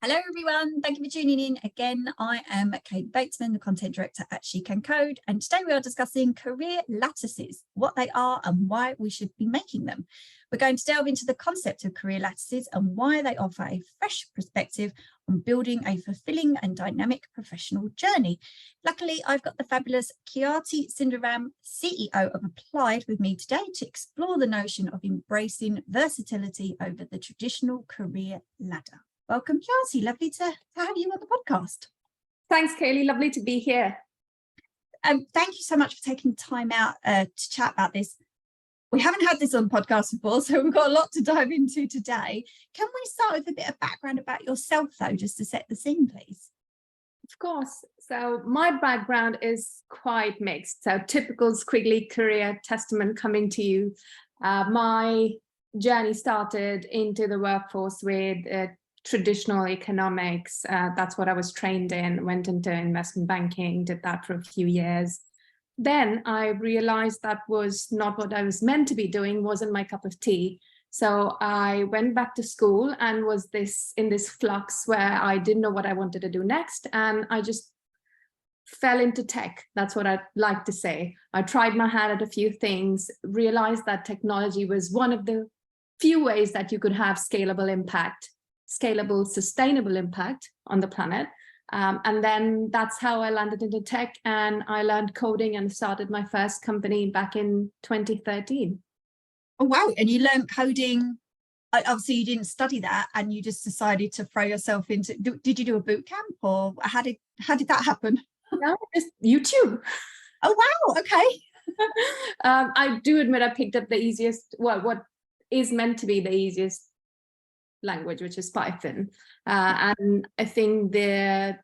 Hello everyone, thank you for tuning in again. I am Kate Batesman, the content director at SheCanCode, and today we are discussing career lattices, what they are and why we should be making them. We're going to delve into the concept of career lattices and why they offer a fresh perspective on building a fulfilling and dynamic professional journey. Luckily, I've got the fabulous Khyati Sundaram, CEO of Applied, with me today to explore the notion of embracing versatility over the traditional career ladder. Welcome, Khyati. Lovely to have you on the podcast. Thanks, Kaylee. Lovely to be here. Thank you so much for taking time out to chat about this. We haven't had this on the podcast before, so we've got a lot to dive into today. Can we start with a bit of background about yourself, though, just to set the scene, please? Of course. So my background is quite mixed. So typical squiggly career testament coming to you. My journey started into the workforce with traditional economics. That's what I was trained in, went into investment banking, did that for a few years. Then I realized that was not what I was meant to be doing, wasn't my cup of tea. So I went back to school and was in this flux where I didn't know what I wanted to do next. And I just fell into tech. That's what I'd like to say. I tried my hand at a few things, realized that technology was one of the few ways that you could have scalable impact, scalable, sustainable impact on the planet. And then that's how I landed into tech, and I learned coding and started my first company back in 2013. Oh, wow. And you learned coding. Obviously, you didn't study that and you just decided to throw yourself into, did you do a boot camp, or how did that happen? No, just YouTube. Oh, wow. Okay. I do admit I picked up the easiest, well, what is meant to be the easiest language, which is Python. And I think it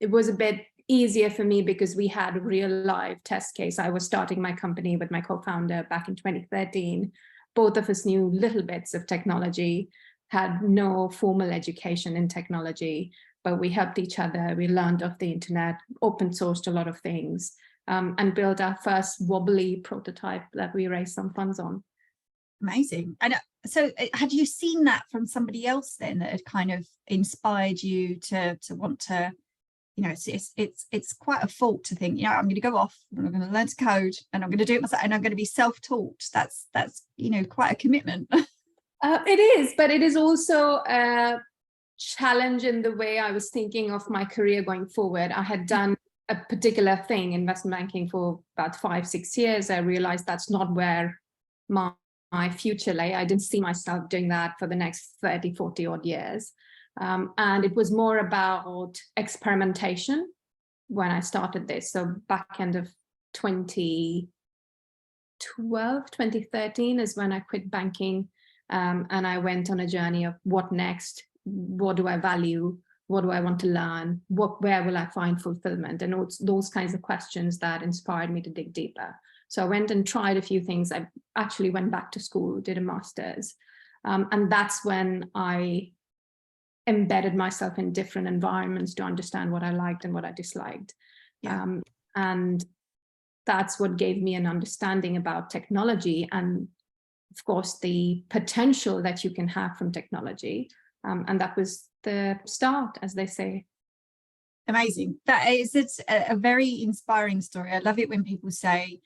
was a bit easier for me because we had a real live test case. I was starting my company with my co-founder back in 2013. Both of us knew little bits of technology, had no formal education in technology, but we helped each other. We learned of the internet, open sourced a lot of things, and built our first wobbly prototype that we raised some funds on. Amazing. And so had you seen that from somebody else then that had kind of inspired you to want to, you know, it's quite a fault to think, you know, I'm going to go off and I'm going to learn to code and I'm going to do it myself and I'm going to be self-taught. That's you know, quite a commitment. It is, but it is also a challenge in the way I was thinking of my career going forward. I had done a particular thing, investment banking, for about 5-6 years. I realized that's not where my future lay. I didn't see myself doing that for the next 30-40 odd years. And it was more about experimentation when I started this. So back end of 2012, 2013 is when I quit banking. And I went on a journey of what next? What do I value? What do I want to learn? Where will I find fulfillment? And it's those kinds of questions that inspired me to dig deeper. So I went and tried a few things. I actually went back to school, did a master's. And that's when I embedded myself in different environments to understand what I liked and what I disliked. Yeah. And that's what gave me an understanding about technology and, of course, the potential that you can have from technology. And that was the start, as they say. Amazing. It's a very inspiring story. I love it when people say,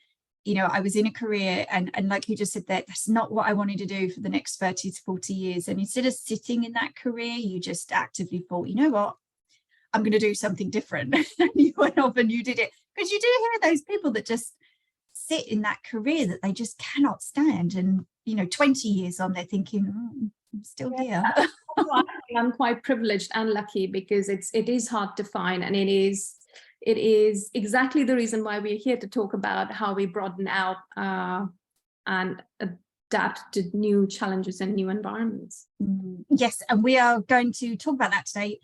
you know, I was in a career and like you just said, that's not what I wanted to do for the next 30 to 40 years. And instead of sitting in that career, you just actively thought, you know what, I'm going to do something different. And you went off and you did it. Because you do hear those people that just sit in that career that they just cannot stand. And, you know, 20 years on, they're thinking, I'm still here. I'm quite privileged and lucky because it is hard to find, and it is exactly the reason why we're here to talk about how we broaden out and adapt to new challenges and new environments. Yes, and we are going to talk about that today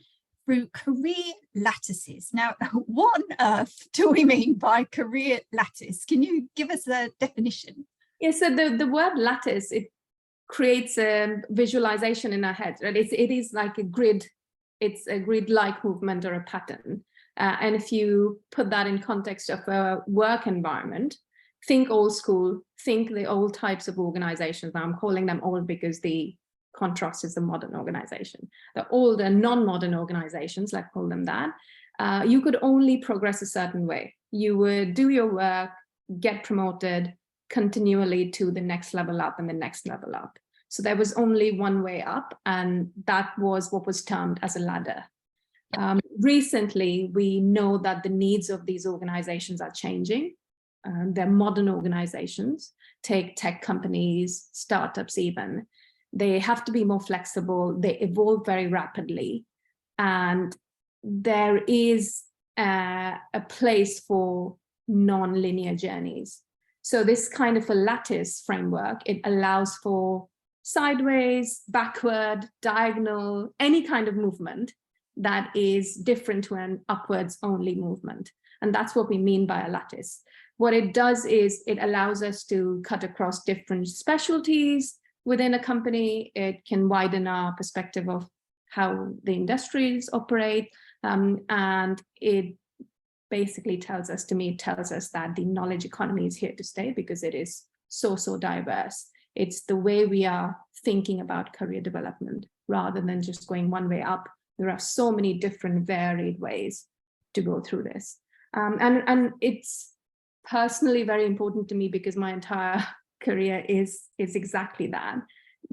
through career lattices. Now, what on earth do we mean by career lattice? Can you give us a definition? Yeah, so the word lattice, it creates a visualization in our heads, right? It is like a grid. It's a grid-like movement or a pattern. And if you put that in context of a work environment, think old school, think the old types of organizations. Now I'm calling them old because the contrast is the modern organization. The older non-modern organizations, let's call them that, you could only progress a certain way. You would do your work, get promoted continually to the next level up and the next level up. So there was only one way up, and that was what was termed as a ladder. Recently, we know that the needs of these organizations are changing. They're modern organizations, take tech companies, startups even. They have to be more flexible. They evolve very rapidly. And there is a place for non-linear journeys. So this kind of a lattice framework, it allows for sideways, backward, diagonal, any kind of movement that is different to an upwards only movement. And that's what we mean by a lattice. What it does is it allows us to cut across different specialties within a company. It can widen our perspective of how the industries operate. And it basically tells us that the knowledge economy is here to stay because it is so diverse. It's the way we are thinking about career development rather than just going one way up. There are so many different varied ways to go through this. And it's personally very important to me because my entire career is exactly that.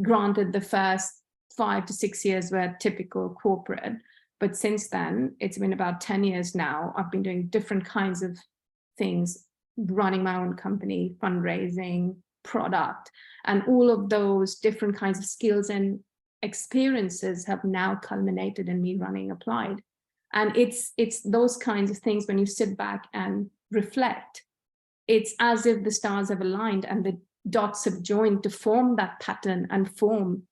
Granted, the first 5 to 6 years were typical corporate, but since then, it's been about 10 years now. I've been doing different kinds of things, running my own company, fundraising, product, and all of those different kinds of skills and experiences have now culminated in me running Applied. And it's those kinds of things when you sit back and reflect, it's as if the stars have aligned and the dots have joined to form that pattern and form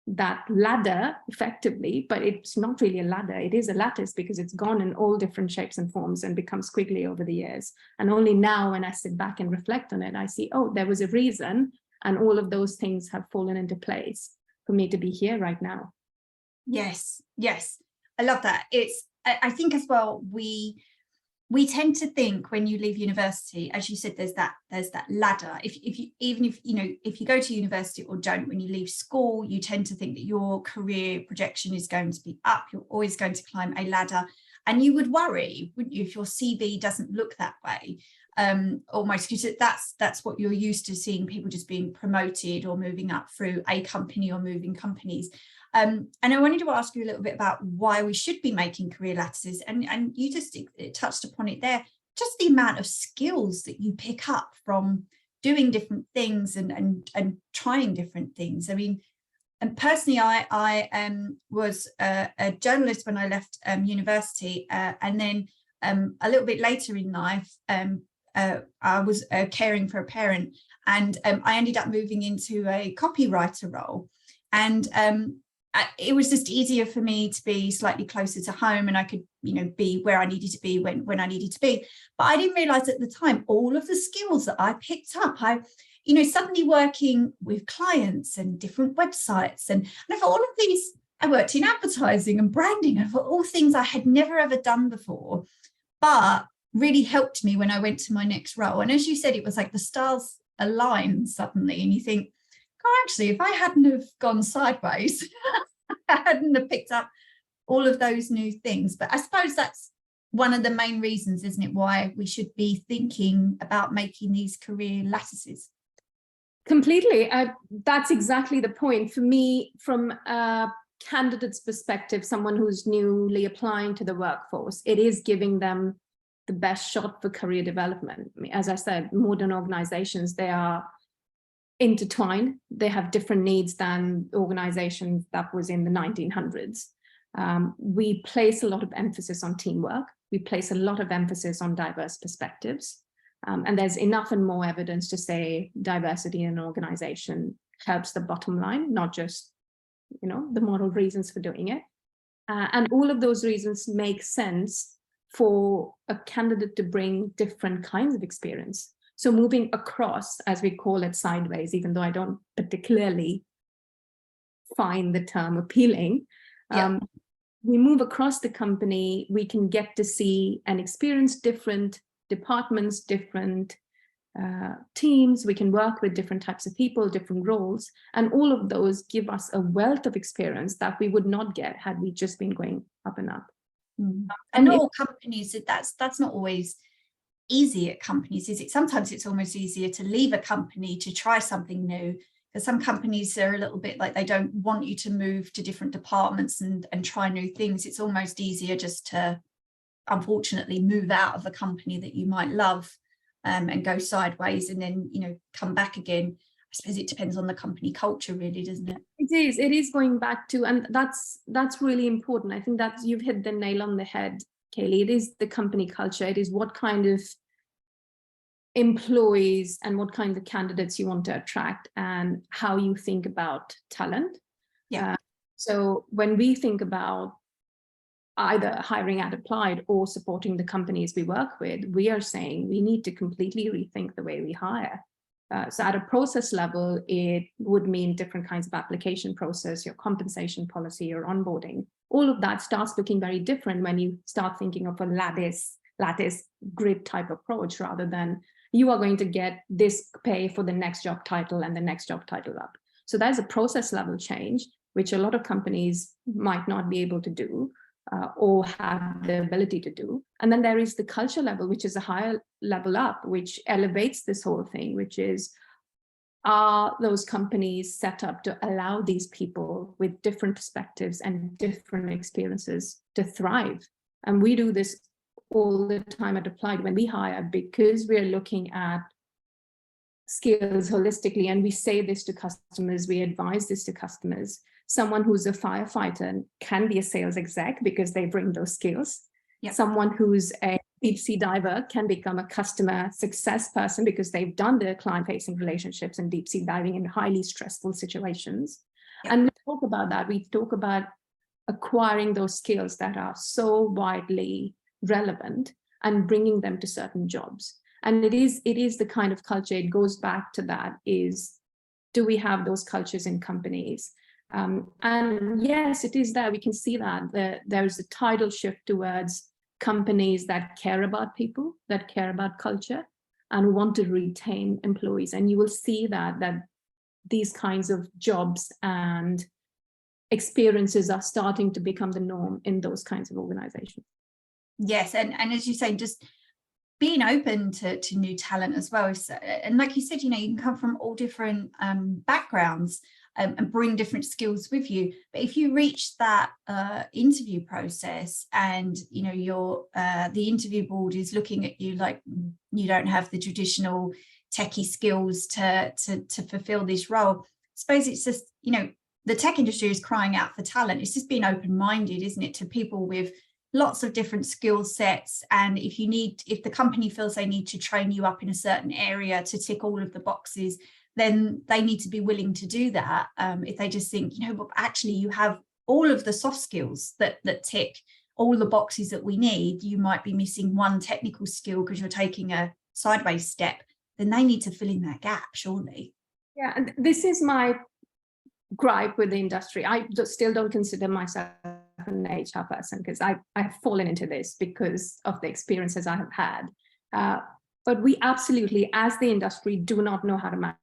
that ladder effectively, but it's not really a ladder. It is a lattice because it's gone in all different shapes and forms and become squiggly over the years. And only now when I sit back and reflect on it, I see, oh, there was a reason and all of those things have fallen into place for me to be here right now. Yes. I love that. I think as well, we tend to think when you leave university, as you said, there's that ladder. If you go to university or don't, when you leave school, you tend to think that your career projection is going to be up. You're always going to climb a ladder, and you would worry, wouldn't you, if your CV doesn't look that way? Almost because that's what you're used to, seeing people just being promoted or moving up through a company or moving companies. And I wanted to ask you a little bit about why we should be making career lattices, and you just touched upon it there, just the amount of skills that you pick up from doing different things and trying different things. I mean, and personally, I was a journalist when I left university, and then a little bit later in life, I was caring for a parent, and I ended up moving into a copywriter role, and it was just easier for me to be slightly closer to home, and I could, be where I needed to be when I needed to be. But I didn't realize at the time all of the skills that I picked up. Suddenly working with clients and different websites, and I thought all of these. I worked in advertising and branding. I thought all things I had never ever done before, but really helped me when I went to my next role. And as you said, it was like the stars aligned suddenly, and you think, oh, actually, if I hadn't have gone sideways, I hadn't have picked up all of those new things. But I suppose that's one of the main reasons, isn't it, why we should be thinking about making these career lattices? Completely. That's exactly the point. For me, from a candidate's perspective, someone who's newly applying to the workforce, it is giving them the best shot for career development. I mean, as I said, modern organizations, they are intertwined. They have different needs than organizations that was in the 1900s. We place a lot of emphasis on teamwork. We place a lot of emphasis on diverse perspectives. And there's enough and more evidence to say diversity in an organization helps the bottom line, not just, the moral reasons for doing it. And all of those reasons make sense for a candidate to bring different kinds of experience. So moving across, as we call it, sideways, even though I don't particularly find the term appealing, we move across the company, we can get to see and experience different departments, different teams, we can work with different types of people, different roles, and all of those give us a wealth of experience that we would not get had we just been going up and up. And not all companies, that's not always easy at companies, is it? Sometimes it's almost easier to leave a company to try something new, because some companies are a little bit like they don't want you to move to different departments and try new things. It's almost easier just to, unfortunately, move out of a company that you might love and go sideways and then, you know, come back again. I suppose it depends on the company culture, really, doesn't it? It is going back to, and that's really important. I think that you've hit the nail on the head, Kaylee. It is the company culture. It is what kind of employees and what kind of candidates you want to attract and how you think about talent. Yeah. So when we think about either hiring at Applied or supporting the companies we work with, we are saying we need to completely rethink the way we hire. So at a process level, it would mean different kinds of application process, your compensation policy, your onboarding. All of that starts looking very different when you start thinking of a lattice grid type approach, rather than you are going to get this pay for the next job title and the next job title up. So there's a process level change, which a lot of companies might not be able to do or have the ability to do. And then there is the culture level, which is a higher level up, which elevates this whole thing, which is, are those companies set up to allow these people with different perspectives and different experiences to thrive? And we do this all the time at Applied when we hire, because we're looking at skills holistically. And we say this to customers, we advise this to customers. Someone who's a firefighter can be a sales exec because they bring those skills. Yep. Someone who's a deep sea diver can become a customer success person because they've done their client-facing relationships and deep sea diving in highly stressful situations. Yep. And we talk about that. We talk about acquiring those skills that are so widely relevant and bringing them to certain jobs. And it is the kind of culture, it goes back to that, is, do we have those cultures in companies? And yes, it is there. We can see that there's a tidal shift towards companies that care about people, that care about culture, and want to retain employees. And you will see that these kinds of jobs and experiences are starting to become the norm in those kinds of organizations. Yes, and as you say, just being open to new talent as well. So, and like you said, you know, you can come from all different backgrounds and bring different skills with you. But if you reach that interview process and, you know, your the interview board is looking at you like you don't have the traditional techie skills to fulfill this role, I suppose it's just, you know, the tech industry is crying out for talent. It's just being open-minded, isn't it, to people with lots of different skill sets. And if the company feels they need to train you up in a certain area to tick all of the boxes, then they need to be willing to do that. If they just think, you know, but actually you have all of the soft skills that tick all the boxes that we need, you might be missing one technical skill because you're taking a sideways step, then they need to fill in that gap, surely. Yeah, and this is my gripe with the industry. I still don't consider myself an HR person because I have fallen into this because of the experiences I have had. But we absolutely, as the industry, do not know how to match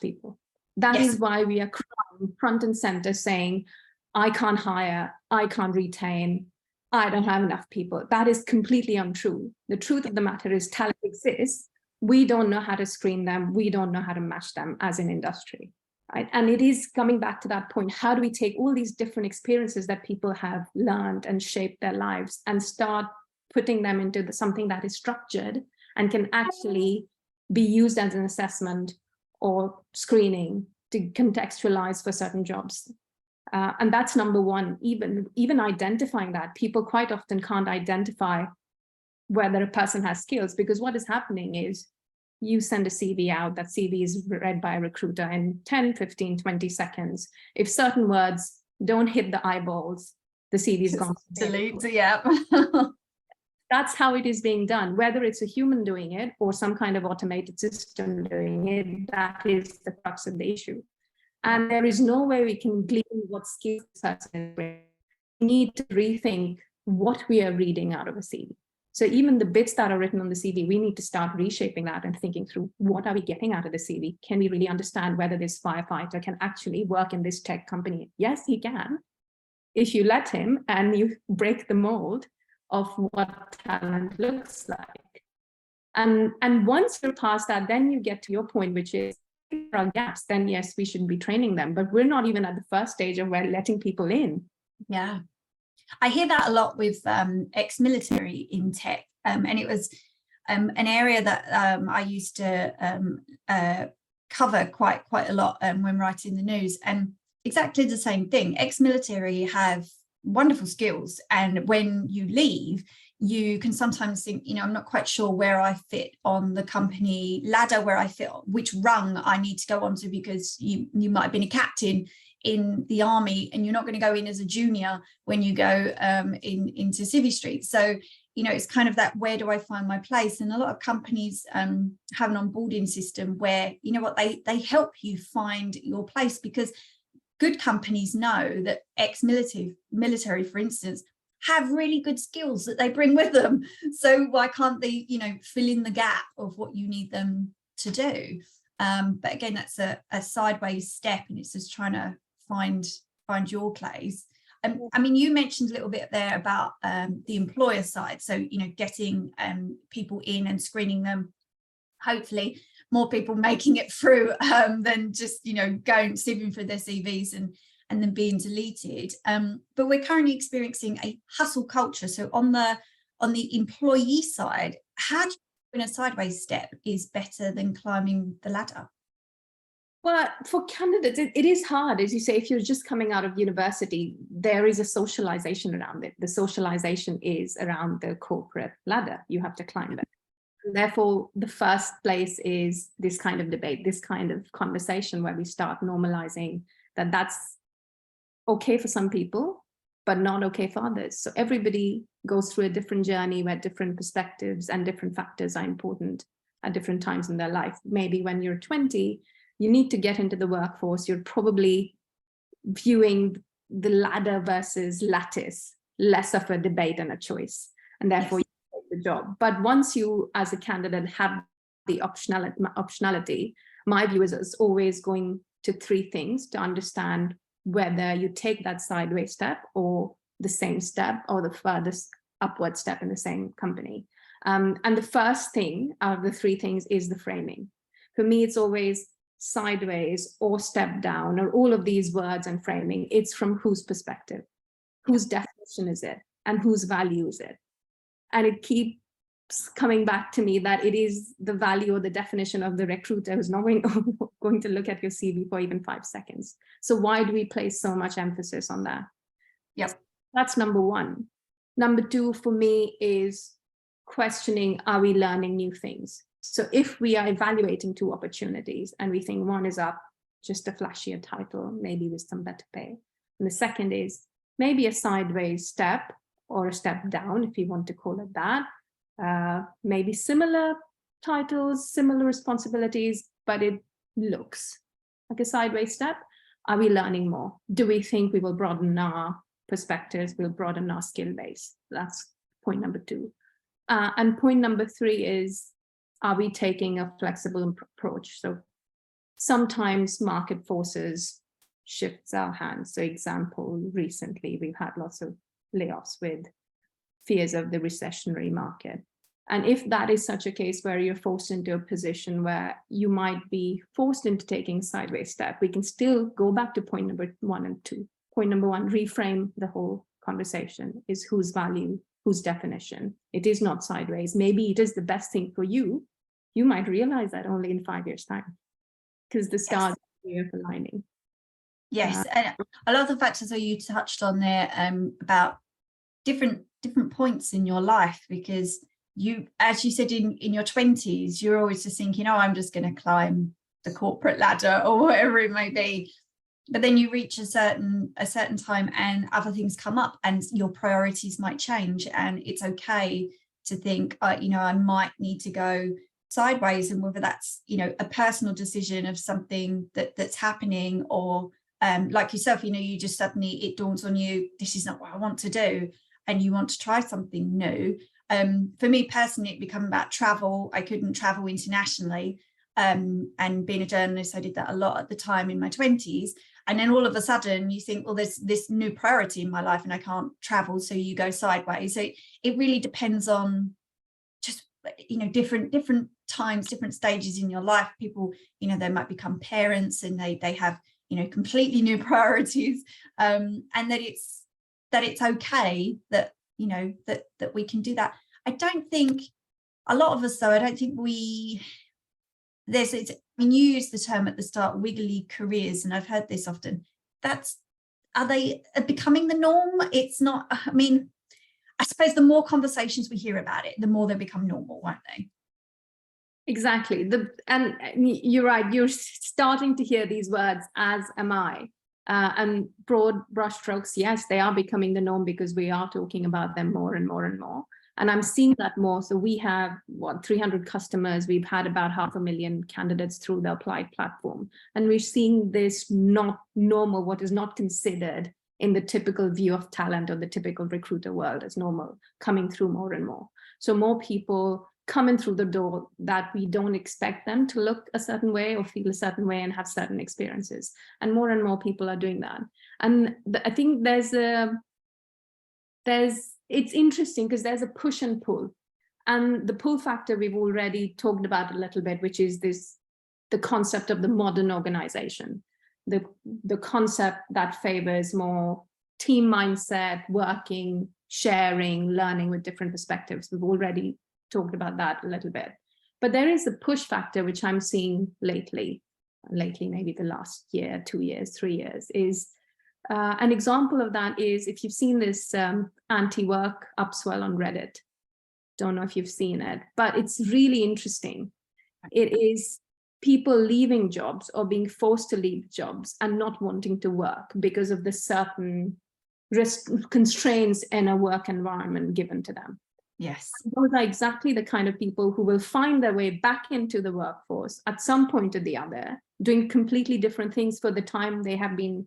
people. That Yes. is why we are crying front and center saying, I can't hire, I can't retain, I don't have enough people. That is completely untrue. The truth of the matter is talent exists. We don't know how to screen them. We don't know how to match them as an industry. Right? And it is coming back to that point. How do we take all these different experiences that people have learned and shaped their lives and start putting them into something that is structured and can actually be used as an assessment or screening to contextualize for certain jobs? And that's number one. Even identifying that, people quite often can't identify whether a person has skills, because what is happening is you send a CV out, that CV is read by a recruiter in 10, 15, 20 seconds. If certain words don't hit the eyeballs, the CV is gone. Delete, yeah. That's how it is being done, whether it's a human doing it or some kind of automated system doing it. That is the crux of the issue. And there is no way we can glean what skills person is. We need to rethink what we are reading out of a CV. So even the bits that are written on the CV, we need to start reshaping that and thinking through, what are we getting out of the CV? Can we really understand whether this firefighter can actually work in this tech company? Yes, he can, if you let him and you break the mold of what talent looks like. And once you're past that, then you get to your point, which is, if there are gaps, then yes, we should be training them. But we're not even at the first stage of where letting people in. Yeah. I hear that a lot with ex-military in tech, and it was an area that I used to cover quite a lot when writing the news. And exactly the same thing. Ex-military have wonderful skills, and when you leave, you can sometimes think, I'm not quite sure where I fit on the company ladder, where I fit, which rung I need to go onto, because you might have been a captain in the army and you're not going to go in as a junior when you go into Civvy Street. So, it's kind of that, where do I find my place? And a lot of companies have an onboarding system where, they help you find your place, because good companies know that ex-military, for instance, have really good skills that they bring with them. So why can't they, fill in the gap of what you need them to do? But again, that's a sideways step, and it's just trying to find your place. I mean, you mentioned a little bit there about the employer side. So, getting people in and screening them, hopefully more people making it through than just, going sieving through their CVs and then being deleted. But we're currently experiencing a hustle culture. So on the employee side, how do you in a sideways step is better than climbing the ladder? Well, for candidates, it is hard. As you say, if you're just coming out of university, there is a socialization around it. The socialization is around the corporate ladder. You have to climb it. And therefore, the first place is this kind of debate, this kind of conversation where we start normalizing that that's okay for some people, but not okay for others. So everybody goes through a different journey where different perspectives and different factors are important at different times in their life. Maybe when you're 20, you need to get into the workforce. You're probably viewing the ladder versus lattice less of a debate and a choice, and therefore you take the job. But once you, as a candidate, have the optionality, my view is always going to three things to understand whether you take that sideways step or the same step or the furthest upward step in the same company. And the first thing out of the three things is the framing. For me, it's always sideways or step down, or all of these words and framing. It's from whose perspective, whose definition is it, and whose value is it? And it keeps coming back to me that it is the value or the definition of the recruiter who's not going to look at your CV for even 5 seconds. So why do we place so much emphasis on that? Yes, that's number one. Number two for me is questioning, are we learning new things? So if we are evaluating two opportunities and we think one is up, just a flashier title, maybe with some better pay, and the second is maybe a sideways step or a step down, if you want to call it that, maybe similar titles, similar responsibilities, but it looks like a sideways step. Are we learning more? Do we think we will broaden our perspectives, we'll broaden our skill base? That's point number two. And point number three is, are we taking a flexible approach? So sometimes market forces shifts our hands. So example, recently we've had lots of layoffs with fears of the recessionary market. And if that is such a case where you're forced into a position where you might be forced into taking a sideways step, we can still go back to point number one and two. Point number one, reframe the whole conversation, is whose value, whose definition. It is not sideways. Maybe it is the best thing for you. You might realize that only in 5 years' time, because the stars are aligning. Yes, and a lot of the factors that you touched on there about different points in your life, because you, as you said, in your 20s, you're always just thinking, oh, I'm just going to climb the corporate ladder or whatever it may be. But then you reach a certain time and other things come up and your priorities might change, and it's okay to think, I might need to go sideways, and whether that's, a personal decision of something that's happening, or like yourself, you just suddenly, it dawns on you, this is not what I want to do, and you want to try something new. For me personally, it became about travel. I couldn't travel internationally. And being a journalist, I did that a lot at the time in my 20s. And then all of a sudden you think, well, there's this new priority in my life and I can't travel. So you go sideways. So it really depends on just, different times, different stages in your life. People, they might become parents and they have, completely new priorities. And that it's okay that, that we can do that. I don't think a lot of us, though, I don't think you used the term at the start, wiggly careers, and I've heard this often. Are they becoming the norm? It's not, I suppose the more conversations we hear about it, the more they become normal, won't they? Exactly. And you're right, you're starting to hear these words, as am I. And broad brushstrokes, yes, they are becoming the norm because we are talking about them more and more and more. And I'm seeing that more. So we have 300 customers. We've had about 500,000 candidates through the Applied platform. And we're seeing this not normal, what is not considered in the typical view of talent or the typical recruiter world as normal, coming through more and more. So more people coming through the door that we don't expect them to look a certain way or feel a certain way and have certain experiences. And more people are doing that. And I think it's interesting because there's a push and pull. And the pull factor we've already talked about a little bit, which is the concept of the modern organization, the concept that favors more team mindset, working, sharing, learning with different perspectives. We've already talked about that a little bit. But there is a push factor, which I'm seeing lately, maybe the last year, 2 years, 3 years, is an example of that is if you've seen this anti-work upswell on Reddit. Don't know if you've seen it, but it's really interesting. It is people leaving jobs or being forced to leave jobs and not wanting to work because of the certain constraints in a work environment given to them. Yes. Those are exactly the kind of people who will find their way back into the workforce at some point or the other, doing completely different things for the time they have been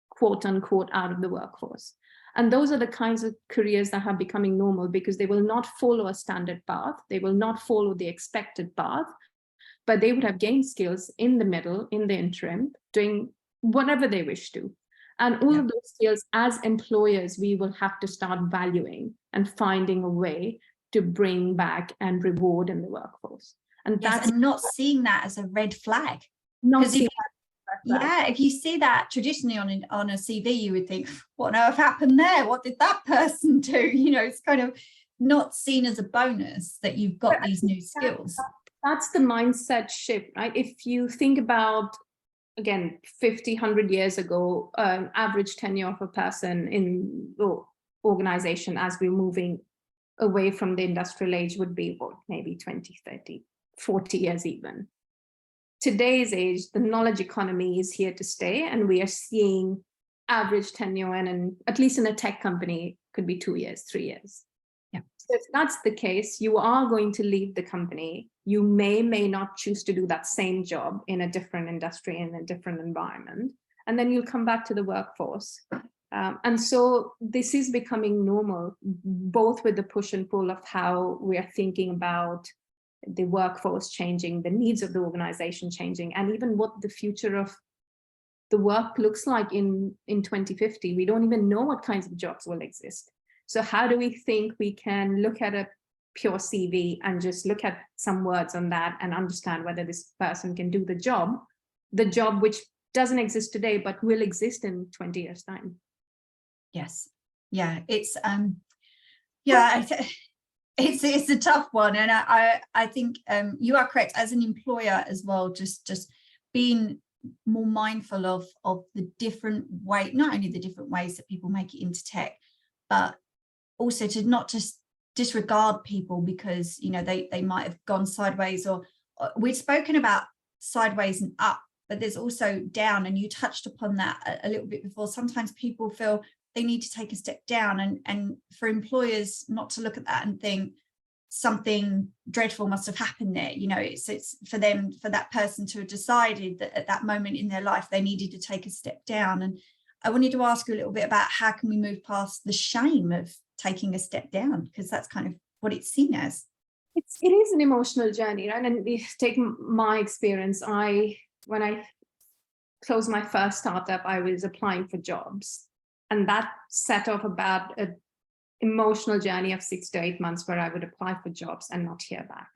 quote unquote out of the workforce. And those are the kinds of careers that are becoming normal because they will not follow a standard path. They will not follow the expected path, but they would have gained skills in the middle, in the interim, doing whatever they wish to. And all of those skills as employers, we will have to start valuing and finding a way to bring back and reward in the workforce. And yes, that's and not seeing that as a red flag. If you see that traditionally on a CV, you would think, what on earth happened there? What did that person do? It's kind of not seen as a bonus that you've got these new skills. That's the mindset shift, right? If you think about, again, 50, 100 years ago, average tenure of a person in the organization as we're moving away from the industrial age would be maybe 20, 30, 40 years even. Today's age, the knowledge economy is here to stay, and we are seeing average tenure and at least in a tech company could be 2 years, 3 years. Yeah. So if that's the case, you are going to leave the company. You may not choose to do that same job in a different industry, in a different environment, and then you'll come back to the workforce. And so this is becoming normal, both with the push and pull of how we are thinking about the workforce changing, the needs of the organization changing, and even what the future of the work looks like in 2050. We don't even know what kinds of jobs will exist. So how do we think we can look at a pure CV and just look at some words on that and understand whether this person can do the job which doesn't exist today, but will exist in 20 years' time? Yes. Yeah, it's it's a tough one, and I think you are correct as an employer as well, just being more mindful of the different way, not only the different ways that people make it into tech, but also to not just disregard people because they might have gone sideways, or we've spoken about sideways and up, but there's also down, and you touched upon that a little bit before. Sometimes people feel they need to take a step down, and for employers not to look at that and think something dreadful must have happened there. It's for that person to have decided that at that moment in their life they needed to take a step down. And I wanted to ask you a little bit about how can we move past the shame of taking a step down, because that's kind of what it's seen as. It is an emotional journey, right? And take my experience. When I closed my first startup, I was applying for jobs, and that set off about an emotional journey of 6 to 8 months where I would apply for jobs and not hear back.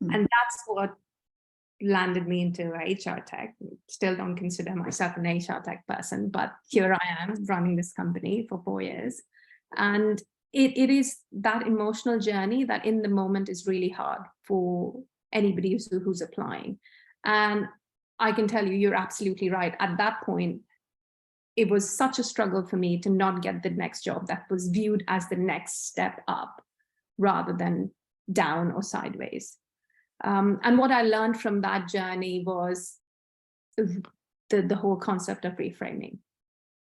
And that's what landed me into HR tech. Still don't consider myself an HR tech person, but here I am running this company for 4 years. And it is that emotional journey that in the moment is really hard for anybody who's applying. And I can tell you, you're absolutely right. At that point, it was such a struggle for me to not get the next job that was viewed as the next step up rather than down or sideways. And what I learned from that journey was the whole concept of reframing.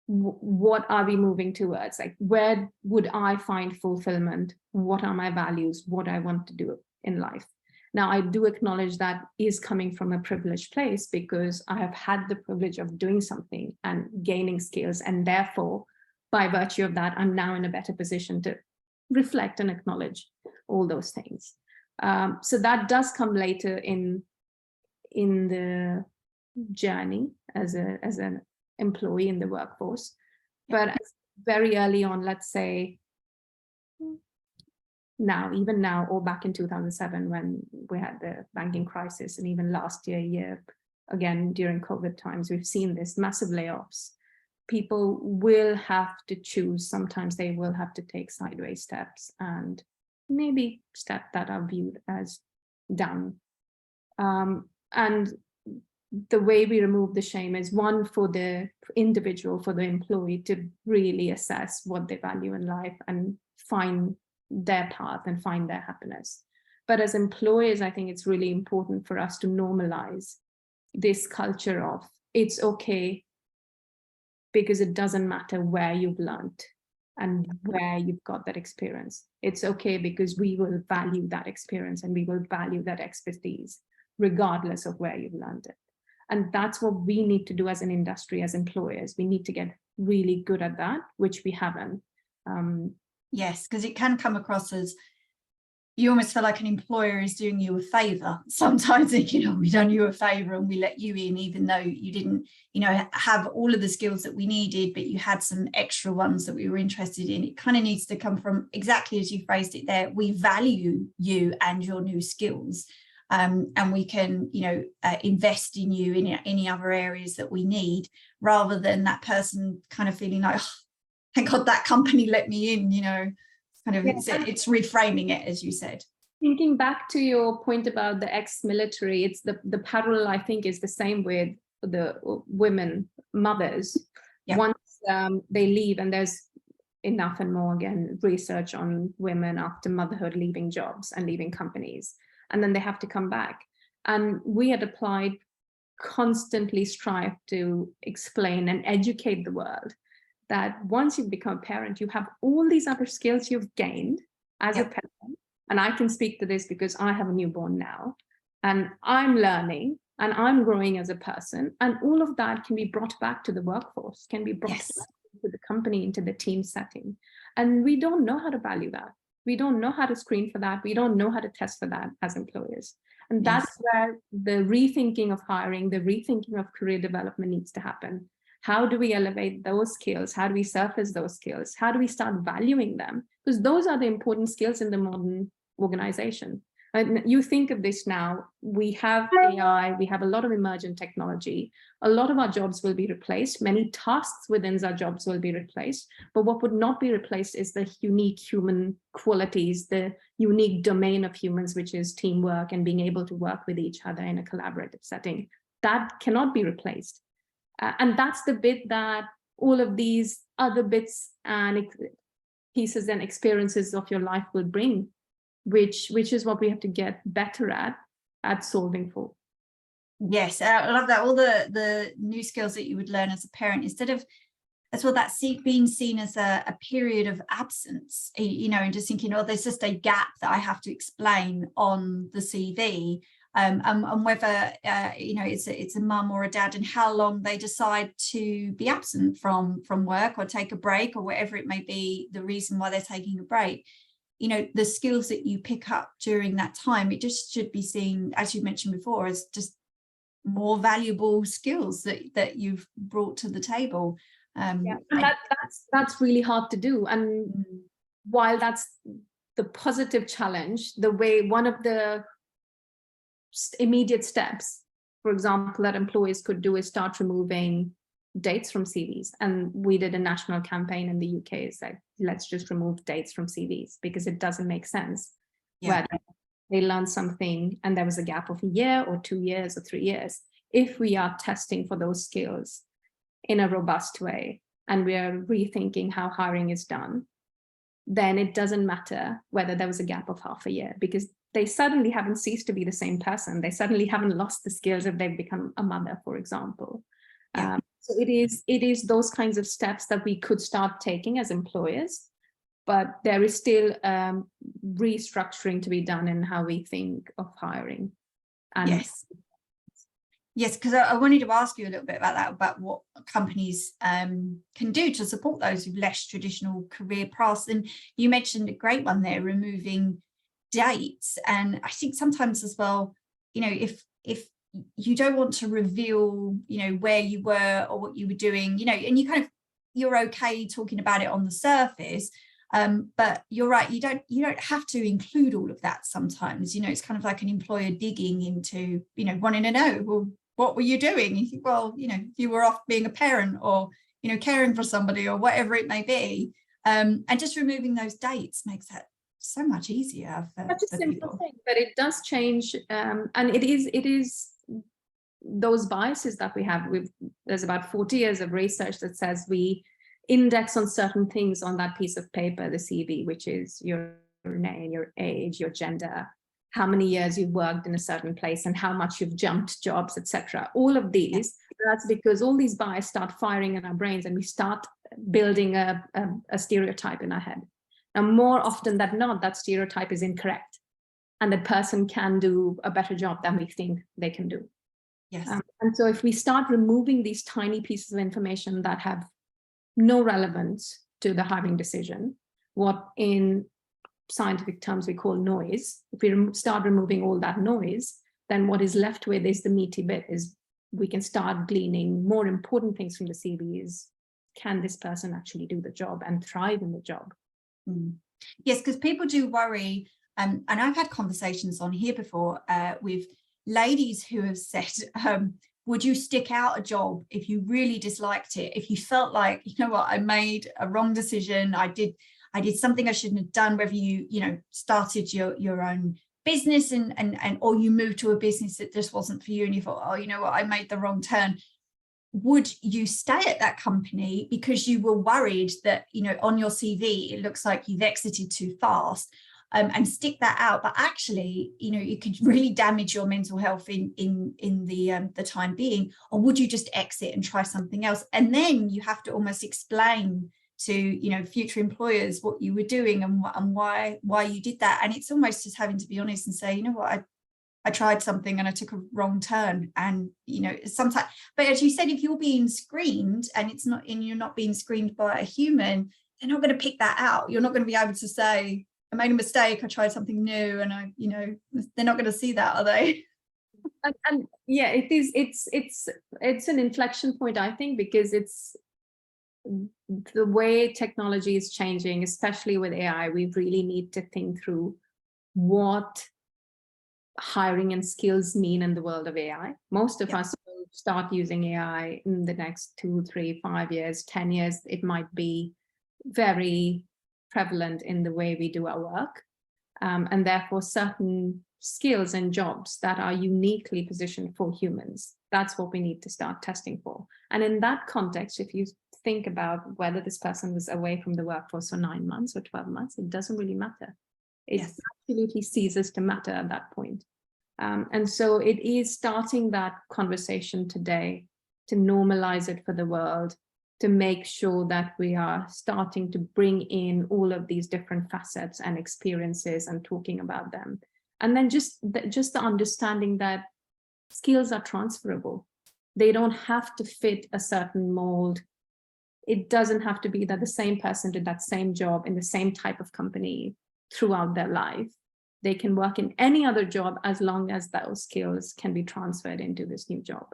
What are we moving towards? Like, where would I find fulfillment? What are my values? What I want to do in life? Now, I do acknowledge that is coming from a privileged place, because I have had the privilege of doing something and gaining skills. And therefore, by virtue of that, I'm now in a better position to reflect and acknowledge all those things. So that does come later in the journey as an employee in the workforce. But very early on, let's say even now, or back in 2007 when we had the banking crisis, and even last year again during COVID times, we've seen this massive layoffs. People will have to choose. Sometimes they will have to take sideways steps, and maybe steps that are viewed as down. And the way we remove the shame is, one, for the individual, for the employee to really assess what they value in life and find their path and find their happiness. But as employers, I think it's really important for us to normalize this culture of it's okay, because it doesn't matter where you've learned and where you've got that experience. It's okay because we will value that experience and we will value that expertise regardless of where you've learned it. And that's what we need to do as an industry, as employers. We need to get really good at that, which we haven't. Yes, because it can come across as you almost feel like an employer is doing you a favor. Sometimes, we done you a favor and we let you in, even though you didn't, have all of the skills that we needed, but you had some extra ones that we were interested in. It kind of needs to come from exactly as you phrased it there. We value you and your new skills. And we can, invest in you in any other areas that we need, rather than that person kind of feeling like, oh, thank God that company let me in, it's reframing it, as you said. Thinking back to your point about the ex-military, it's the parallel, I think, is the same with the women, mothers. Yeah. Once they leave, and there's enough and more, again, research on women after motherhood leaving jobs and leaving companies. And then they have to come back. And we at Applied constantly strive to explain and educate the world that once you've become a parent, you have all these other skills you've gained as a parent. And I can speak to this because I have a newborn now, and I'm learning and I'm growing as a person. And all of that can be brought back to the workforce, can be brought back to the company, into the team setting. And we don't know how to value that. We don't know how to screen for that. We don't know how to test for that as employers. And that's where the rethinking of hiring, the rethinking of career development needs to happen. How do we elevate those skills? How do we surface those skills? How do we start valuing them? Because those are the important skills in the modern organization. And you think of this now, we have AI, we have a lot of emergent technology. A lot of our jobs will be replaced. Many tasks within our jobs will be replaced. But what would not be replaced is the unique human qualities, the unique domain of humans, which is teamwork and being able to work with each other in a collaborative setting. That cannot be replaced. And that's the bit that all of these other bits and pieces and experiences of your life will bring, which is what we have to get better at solving for. Yes, I love that. All the new skills that you would learn as a parent, instead of as well that being seen as a period of absence, and just thinking, oh, there's just a gap that I have to explain on the CV. and whether it's a mum or a dad, and how long they decide to be absent from work or take a break, or whatever it may be, the reason why they're taking a break. The skills that you pick up during that time, it just should be seen, as you mentioned before, as just more valuable skills that you've brought to the table. And that's really hard to do. And while that's the positive challenge, the way one of the immediate steps, for example, that employers could do is start removing dates from CVs. And we did a national campaign in the UK. It's like, let's just remove dates from CVs, because it doesn't make sense where they learned something and there was a gap of a year or 2 years or 3 years. If we are testing for those skills in a robust way, and we are rethinking how hiring is done, then it doesn't matter whether there was a gap of half a year, because they suddenly haven't ceased to be the same person. They suddenly haven't lost the skills if they've become a mother, for example. So it is those kinds of steps that we could start taking as employers, but there is still restructuring to be done in how we think of hiring. And Yes, because I wanted to ask you a little bit about that, about what companies can do to support those with less traditional career paths. And you mentioned a great one there, removing dates. And I think sometimes as well, if you don't want to reveal, where you were or what you were doing, and you're okay talking about it on the surface. But you're right, you don't have to include all of that sometimes. It's kind of like an employer digging into, wanting to know, well, what were you doing? You think, well, you were off being a parent, or, caring for somebody, or whatever it may be. And just removing those dates makes that so much easier for Such a simple people. thing, but it does change. And it is those biases that we have. There's about 40 years of research that says we index on certain things on that piece of paper, the CV, which is your name, your age, your gender, how many years you've worked in a certain place, and how much you've jumped jobs, etc. All of these, that's because all these biases start firing in our brains, and we start building a stereotype in our head. Now, more often than not, that stereotype is incorrect, and the person can do a better job than we think they can do. Yes. And so if we start removing these tiny pieces of information that have no relevance to the hiring decision, what in scientific terms we call noise, if we start removing all that noise, then what is left with is the meaty bit, is we can start gleaning more important things from the CVs. Can this person actually do the job and thrive in the job? Yes, because people do worry, and I've had conversations on here before with ladies who have said, would you stick out a job if you really disliked it, if you felt like, I made a wrong decision, I did something I shouldn't have done, whether you started your own business and or you moved to a business that just wasn't for you, and you thought, oh, I made the wrong turn. Would you stay at that company because you were worried that, on your CV, it looks like you've exited too fast, and stick that out? But actually, you could really damage your mental health in the time being. Or would you just exit and try something else? And then you have to almost explain to, future employers what you were doing and why you did that. And it's almost just having to be honest and say, what, I tried something and I took a wrong turn. And sometimes, but as you said, if you're being screened and you're not being screened by a human, they're not going to pick that out. You're not going to be able to say, I made a mistake, I tried something new, and they're not going to see that, are they? And yeah, it's an inflection point, I think, because it's the way technology is changing, especially with AI. We really need to think through what hiring and skills mean in the world of AI. Most of us will start using AI in the next 2, 3, 5 years, 10 years. It might be very prevalent in the way we do our work. And therefore, certain skills and jobs that are uniquely positioned for humans, that's what we need to start testing for. And in that context, if you think about whether this person was away from the workforce for 9 months or 12 months, it doesn't really matter. It absolutely ceases to matter at that point. And so it is starting that conversation today to normalize it for the world, to make sure that we are starting to bring in all of these different facets and experiences and talking about them. And then just the understanding that skills are transferable. They don't have to fit a certain mold. It doesn't have to be that the same person did that same job in the same type of company throughout their life. They can work in any other job as long as those skills can be transferred into this new job.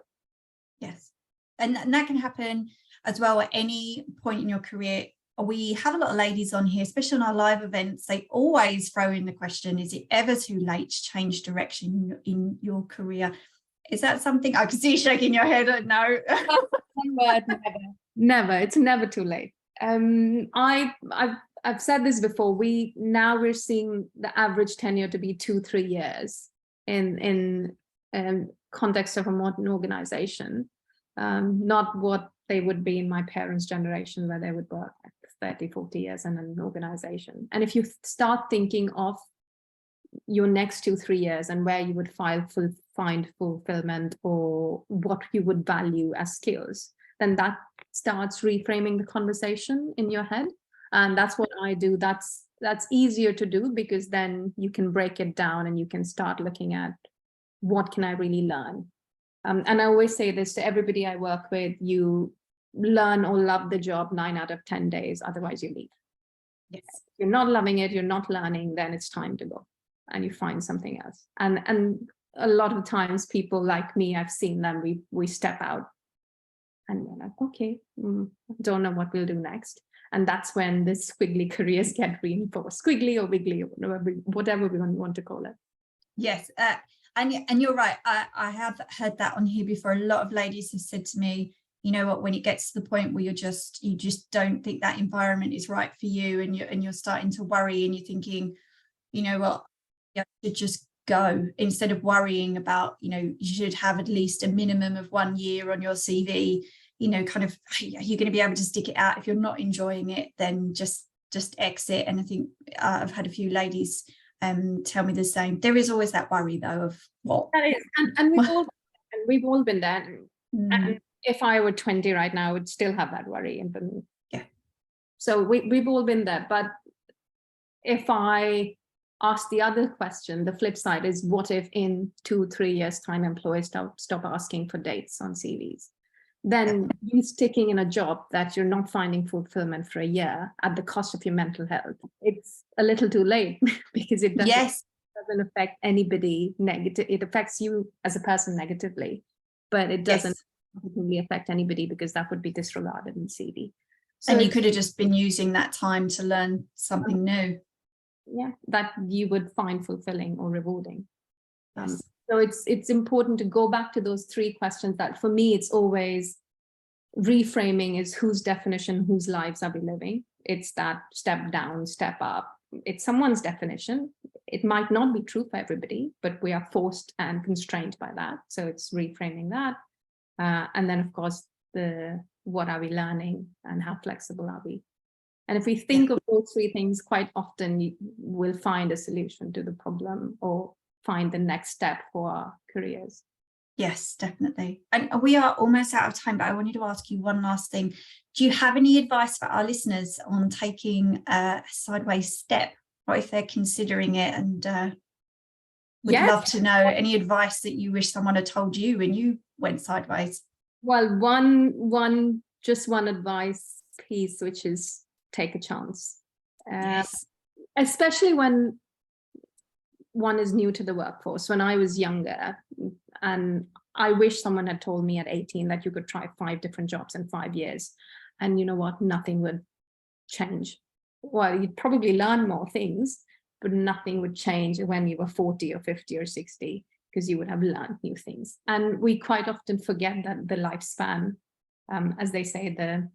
Yes. And that can happen as well at any point in your career. We have a lot of ladies on here, especially on our live events. They always throw in the question, is it ever too late to change direction in your career? Is that something? I can see you shaking your head. No. Never. It's never too late. I've said this before. We're seeing the average tenure to be 2-3 years in context of a modern organization, not what they would be in my parents' generation, where they would work 30-40 years in an organization. And if you start thinking of your next 2-3 years and where you would find fulfillment or what you would value as skills, then that starts reframing the conversation in your head. And that's what I do. That's easier to do, because then you can break it down and you can start looking at what can I really learn. And I always say this to everybody I work with: you learn or love the job 9 out of 10 days, otherwise you leave. Yes. If you're not loving it, you're not learning, then it's time to go and you find something else. And a lot of times people like me, I've seen them, we step out and we're like, okay, don't know what we'll do next. And that's when the squiggly careers get reinforced, squiggly or wiggly, or whatever we want to call it. Yes. And you're right. I have heard that on here before. A lot of ladies have said to me, you know what, when it gets to the point where you just don't think that environment is right for you, and you're starting to worry, and you're thinking, you know what, you should just go, instead of worrying about, you should have at least a minimum of 1 year on your CV, kind of, you're going to be able to stick it out. If you're not enjoying it, then just exit. And I think I've had a few ladies tell me the same. There is always that worry though of what that is, and we've all been there. And if I were 20 right now, I would still have that worry. And yeah, so we've all been there. But if I ask the other question, the flip side is, what if in 2-3 years time employers stop asking for dates on CVs? Then you sticking in a job that you're not finding fulfillment for a year at the cost of your mental health, it's a little too late, because it doesn't affect anybody negative. It affects you as a person negatively, but it doesn't really affect anybody, because that would be disregarded in CV. So, and you could have just been using that time to learn something new. Yeah, that you would find fulfilling or rewarding. Yes. So it's important to go back to those 3 questions. That for me, it's always reframing is whose definition, whose lives are we living? It's that step down, step up. It's someone's definition. It might not be true for everybody, but we are forced and constrained by that. So it's reframing that. And then, of course, what are we learning and how flexible are we? And if we think of those 3 things, quite often you will find a solution to the problem or find the next step for our careers. Yes, definitely. And we are almost out of time, but I wanted to ask you one last thing. Do you have any advice for our listeners on taking a sideways step, or if they're considering it? And would love to know any advice that you wish someone had told you when you went sideways. Well, one advice piece, which is take a chance. Especially when one is new to the workforce. When I was younger, and I wish someone had told me at 18 that you could try 5 different jobs in 5 years, and you know what, nothing would change. Well, you'd probably learn more things, but nothing would change when you were 40 or 50 or 60, because you would have learned new things. And we quite often forget that the lifespan, as they say, the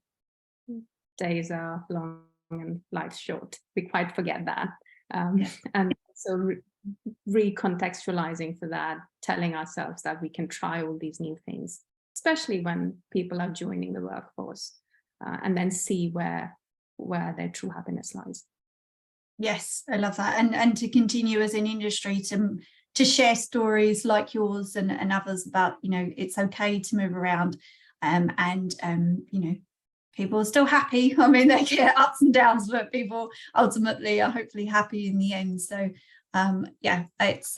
days are long and life's short. We quite forget that. And so recontextualizing for that, telling ourselves that we can try all these new things, especially when people are joining the workforce, and then see where their true happiness lies. Yes, I love that. And to continue as an industry to share stories like yours and others about, it's okay to move around, and people are still happy. I mean, they get ups and downs, but people ultimately are hopefully happy in the end. So Yeah, it's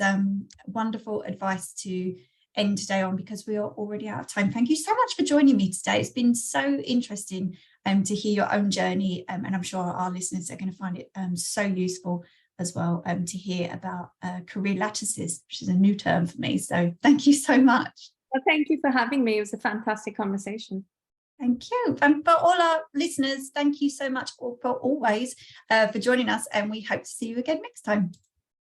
wonderful advice to end today on, because we are already out of time. Thank you so much for joining me today. It's been so interesting to hear your own journey, and I'm sure our listeners are going to find it so useful as well, to hear about career lattices, which is a new term for me. So thank you so much. Well, thank you for having me. It was a fantastic conversation. Thank you. And for all our listeners, thank you so much for always for joining us, and we hope to see you again next time.